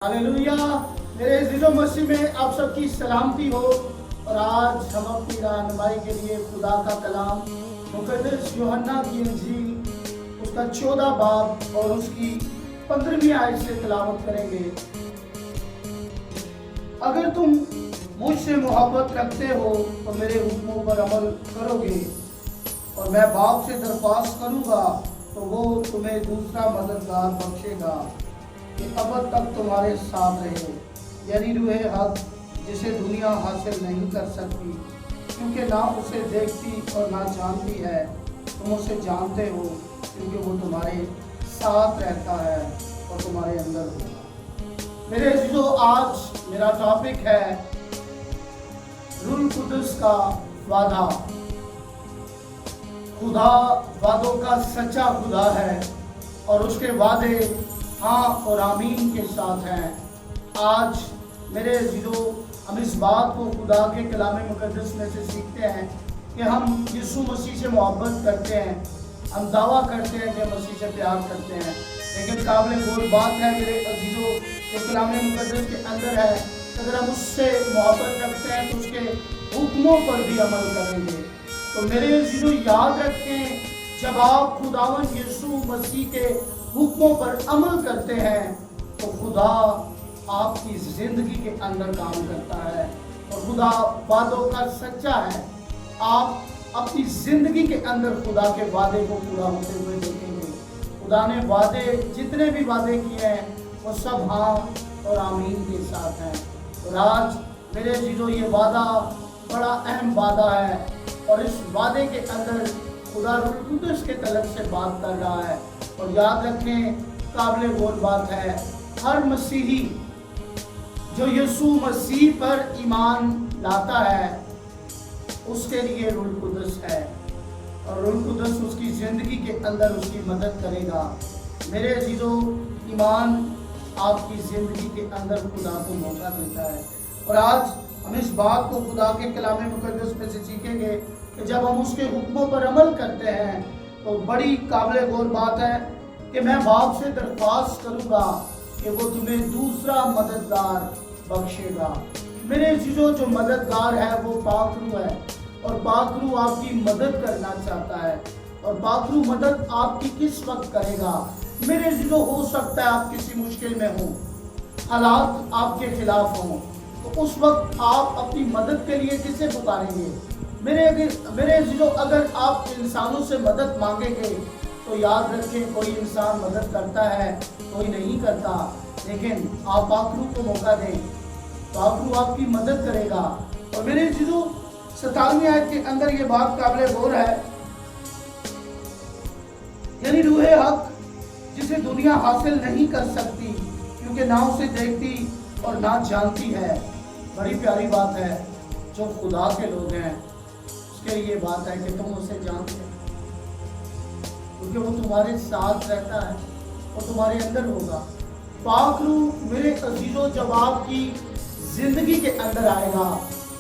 Hallelujah. मेरे अज़ीज़ों मसीह में आप सबकी सलामती हो। और आज हम अपनी रहनुमाई के लिए खुदा का कलाम मुक़द्दस यूहन्ना की इंजील उसका 14 बाब और उसकी 15वीं आयत से तिलावत करेंगे। अगर तुम मुझसे मोहब्बत रखते हो तो मेरे हुक्मों पर अमल करोगे, और मैं बाप से दरख्वास्त करूँगा तो वो तुम्हें दूसरा मददगार बख्शेगा कि अब तक तुम्हारे साथ रहे, यानी रूहे हक, जिसे दुनिया हासिल नहीं कर सकती, क्योंकि ना उसे देखती और ना जानती है। तुम उसे जानते हो क्योंकि वो तुम्हारे साथ रहता है और तुम्हारे अंदर होगा। मेरे अज़ीज़ों, आज मेरा टॉपिक है रूह कुदस का वादा। खुदा वादों का सच्चा खुदा है और उसके वादे हाँ और आमीन के साथ हैं। आज मेरे अज़ीज़ों, हम इस बात को खुदा के कलाम मुक़द्दस में से सीखते हैं कि हम यीशु मसीह से मोहब्बत करते हैं, हम दावा करते हैं कि मसीह से प्यार करते हैं, लेकिन काबिल गौर बात है मेरे अज़ीज़ों, जो कलाम मुक़द्दस के अंदर है, अगर हम उससे मोहब्बत रखते हैं तो उसके हुक्मों पर भी अमल करेंगे। तो मेरे अज़ीज़ों, याद रखें, जब आप खुदावंद यीशु मसीह के हुक्मों पर अमल करते हैं तो खुदा आपकी ज़िंदगी के अंदर काम करता है। और खुदा वादों का सच्चा है। आप अपनी ज़िंदगी के अंदर खुदा के वादे को पूरा होते हुए देखेंगे। खुदा ने वादे, जितने भी वादे किए हैं, वो सब हाँ और आमीन के साथ हैं। और आज मेरे अज़ीज़ों, ये वादा बड़ा अहम वादा है और इस वादे के अंदर खुदा रूह कुदस के तलब से बात कर रहा है। और याद रखें, काबिल गौर बात है, हर मसीही जो यीशु मसीह पर ईमान लाता है उसके लिए रूह कुदस है, और रूह कुदस उसकी ज़िंदगी के अंदर उसकी मदद करेगा। मेरे अज़ीज़ों, ईमान आपकी ज़िंदगी के अंदर खुदा को मौका देता है। और आज हम इस बात को खुदा के कलाम मुक़द्दस में से सीखेंगे कि जब हम उसके हुक्मों पर अमल करते हैं तो बड़ी काबिल गौर बात है कि मैं बाप से दरख्वास्त करूँगा कि वो तुम्हें दूसरा मददगार बख्शेगा। मेरे अज़ीज़ों, जो मददगार है वो पाक रूह है, और पाक रूह आपकी मदद करना चाहता है। और पाक रूह मदद आपकी किस वक्त करेगा? मेरे अज़ीज़ों, हो सकता है आप किसी मुश्किल में हो, हालात आपके खिलाफ हों, तो उस वक्त आप अपनी मदद के लिए किसे पुकारेंगे? मेरे अज़ीज़ों, अगर आप इंसानों से मदद मांगेंगे तो याद रखें, कोई इंसान मदद करता है, कोई नहीं करता, लेकिन आप पाक रूह को मौका दें, पाक रूह आपकी मदद करेगा। और मेरे अज़ीज़ों, 27वीं आयत के अंदर ये बात काबिल गौर है, यानी रूहे हक, जिसे दुनिया हासिल नहीं कर सकती, क्योंकि ना उसे देखती और ना जानती है। बड़ी प्यारी बात है। जो खुदा के लोग हैं उसके लिए बात है कि तुम उसे जानते हो, क्योंकि वो तुम्हारे साथ रहता है, वो तुम्हारे अंदर होगा। पाक रूह मेरे अज़ीज़ों, जब आपकी ज़िंदगी के अंदर आएगा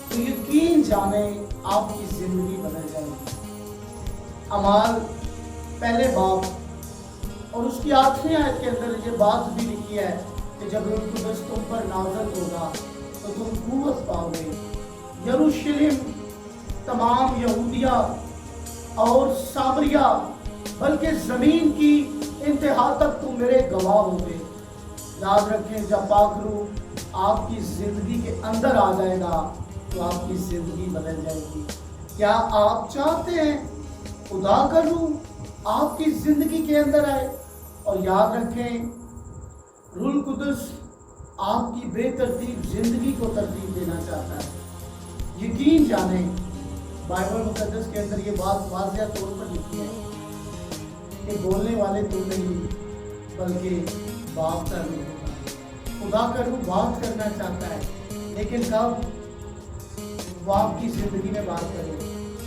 तो यकीन जाने आपकी ज़िंदगी बदल जाएगी। अमाल पहले बाब और उसकी 8वीं आयत के अंदर ये बात भी लिखी है कि जब रूह कुदस तुम पर नाज़िल होगा तो तुम कुव्वत पाओगे। यरूशलेम, तमाम यहूदिया और सामरिया, बल्कि ज़मीन की इंतहा तक तुम मेरे गवाह होंगे। याद रखें, जब पाक रूह आपकी ज़िंदगी के अंदर आ जाएगा तो आपकी ज़िंदगी बदल जाएगी। क्या आप चाहते हैं खुदा का रूह आपकी ज़िंदगी के अंदर आए? और याद रखें, रूह कुदस आपकी बेतरतीब ज़िंदगी को तरतीब देना चाहता है। यकीन जाने, बाइबल मुक़द्दस के अंदर ये बात वाज़िह तौर पर लिखी है कि बोलने वाले तुम नहीं बल्कि बाप का रूह होगा। खुदा का रूह बात करना चाहता है, लेकिन कब? वो आपकी ज़िंदगी में बात करे।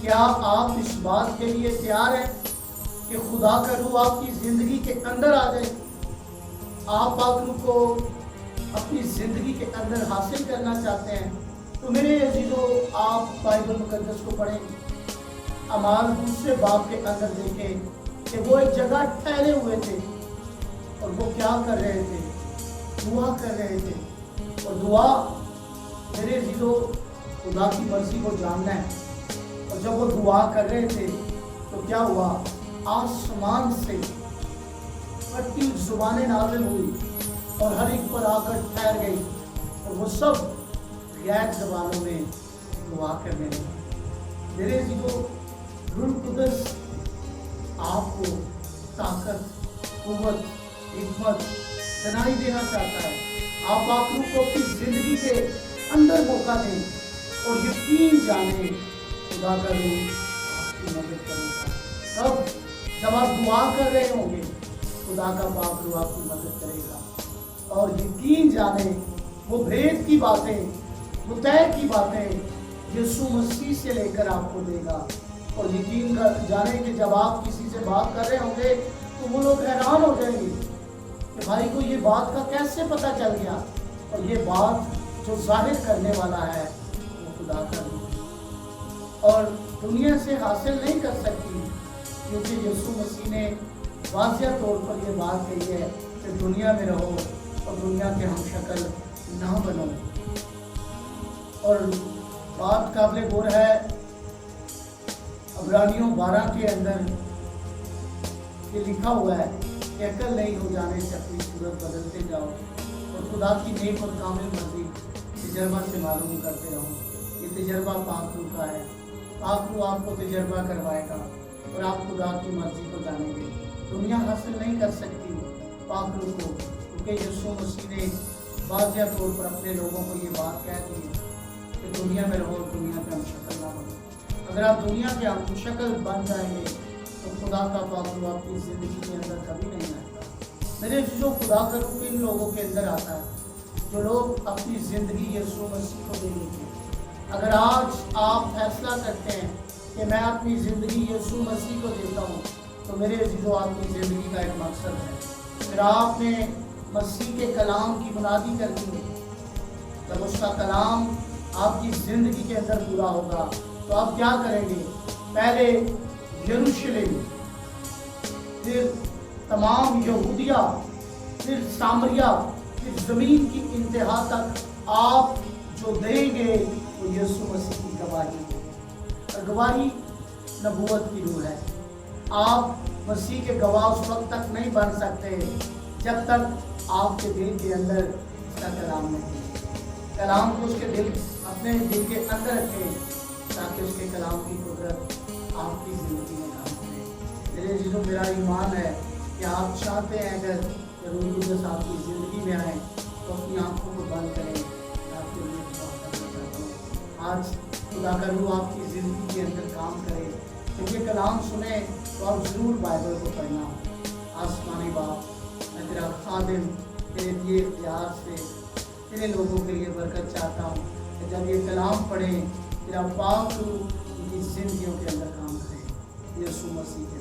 क्या आप इस बात के लिए तैयार हैं कि खुदा का रूह आपकी ज़िंदगी के अंदर आ जाए? आप पाक रूह को अपनी ज़िंदगी के अंदर हासिल करना चाहते हैं तो मेरे अज़ीज़ों, आप बाइबल मुक़द्दस को पढ़ें। अमाल दूसरे बाब के अंदर देखें कि वो एक जगह ठहरे हुए थे और वो क्या कर रहे थे? دعا کر رہے تھے. اور دعا میرے عزیزو خدا کی مرضی کو جاننا ہے. اور جب وہ دعا کر رہے تھے تو کیا ہوا؟ آسمان سے پھٹی زبانیں نازل ہوئی اور ہر ایک پر آ کر ٹھہر گئی اور وہ سب غیر زبانوں میں دعا کرنے لگے. میرے عزیزو روح القدس آپ کو طاقت، قوت، حکمت، دانائی دینا چاہتا ہے. آپ روح کو اپنی زندگی کے اندر موقع دیں اور یقین جانیں خدا کا روح آپ کی مدد کرے گا. تب جب آپ دعا کر رہے ہوں گے خدا کا پاک روح آپ کی مدد کرے گا. اور یقین جانیں وہ بھید کی باتیں، وہ طے کی باتیں یسوع مسیح سے لے کر آپ کو دے گا. اور یقین جانیں کہ جب آپ کسی سے بات کر رہے ہوں گے تو وہ لوگ حیران ہو جائیں گے کہ بھائی کو یہ بات کا کیسے پتہ چل گیا. اور یہ بات جو ظاہر کرنے والا ہے وہ خدا کا روح ہے اور دنیا سے حاصل نہیں کر سکتی، کیونکہ یسوع مسیح نے واضح طور پر یہ بات کہی ہے کہ دنیا میں رہو اور دنیا کے ہم شکل نہ بنو. اور بات قابل غور ہے عبرانیوں 12 کے اندر یہ لکھا ہوا ہے کہ عقل نہیں ہو جانے سے اپنی صورت بدلتے جاؤ اور خدا کی نیک اور کامل مرضی تجربہ سے معلوم کرتے رہو. یہ تجربہ پاک روح کا ہے. پاک روح آپ کو تجربہ کروائے گا اور آپ خدا کی مرضی کو جانیں گے. دنیا حاصل نہیں کر سکتی پاک روح کو، کیونکہ یسوع مسیح نے واضح طور پر اپنے لوگوں کو یہ بات کہہ دی کہ دنیا میں رہو، دنیا پہ ہم شکل نہ بنو. اگر آپ دنیا کے ہم شکل بن جائیں گے تو خدا کا پاک روح آپ کی زندگی کے اندر کبھی نہیں آئے گا. میرے جو خدا کا روح ان لوگوں کے اندر آتا ہے جو لوگ اپنی زندگی یسوع مسیح کو دے دیتے ہیں. اگر آج آپ فیصلہ کرتے ہیں کہ میں اپنی زندگی یسوع مسیح کو دیتا ہوں تو میرے عزیزو آپ کی زندگی کا ایک مقصد ہے. پھر آپ نے مسیح کے کلام کی بنیادی کر دی. جب اس کا کلام آپ کی زندگی کے اندر پورا ہوگا تو آپ کیا کریں گے؟ پہلے یروشلم، پھر تمام یہودیہ، پھر سامریہ، پھر زمین کی انتہا تک آپ جو دیں گے وہ یسوع مسیح کی گواہی ہے. اور گواہی نبوت کی روح ہے. آپ مسیح کے گواہ اس وقت تک نہیں بن سکتے جب تک آپ کے دل کے اندر اس کا کلام نہیں ہے. کلام کو اس کے دل، اپنے دل کے اندر رکھیں تاکہ اس کے کلام کی قدرت آپ کی زندگی میں کام کرے. میرے عزیزو میرا ایمان ہے کہ آپ چاہتے ہیں اگر روح القدس آپ کی زندگی میں آئے تو اپنی آنکھوں کو بند کریں. آپ کے لیے دعا کرنا چاہتا ہوں آج خدا کا روح آپ کی زندگی کے اندر کام کرے. جب یہ کلام سنیں تو آپ ضرور بائبل کو پڑھنا. آسمانی باپ، میں تیرا خادم تیرے دیے اختیار سے تیرے لوگوں کے لیے برکت چاہتا ہوں کہ جب یہ کلام پڑھیں تیرا پاک روح ان کی زندگیوں کے اندر کام کرے. یسوع مسیح کے